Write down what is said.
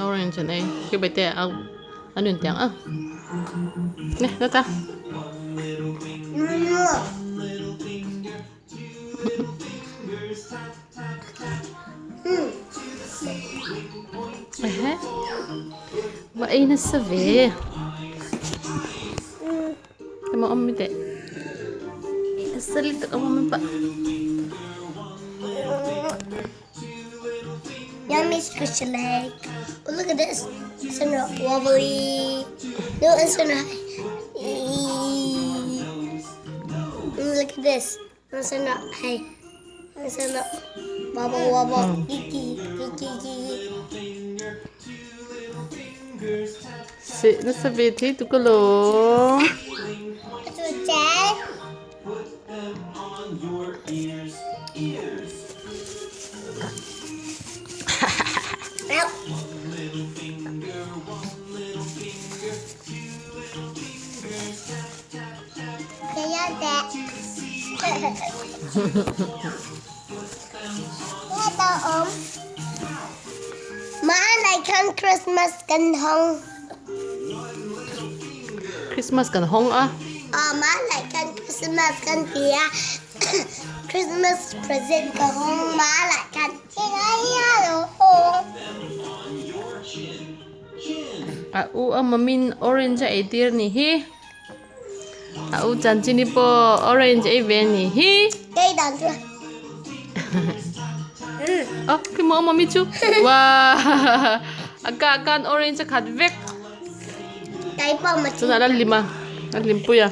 Orange này. Cái bài tè ông. Ano yung tiyang? Nè, tata. Vad är det så vi? Det må om det. Så lite om pa. Yummy squishy leg. Oh, look at this. It's not wobbly. No, it's not. Look at this. It's not. Hey. It's not. Wobble, wobble. Geeky, geeky, geeky. Si, nasa biti, tukulong. It's a dad. Ow. Kaya that. Ito, Malaikan Christmas kan hong. Christmas kan hong Malaikan Christmas kan dia. Christmas present kan hong malaikan. Hingaya hong. Mamin orange ay tir ni hi. Janji ni po orange ay ven ni hi. Đây đàn chưa? Cái mẫu mami chu. Wow. Agak orange kat vek. Cái bông mà Sana ada 5. Ada 5 ya.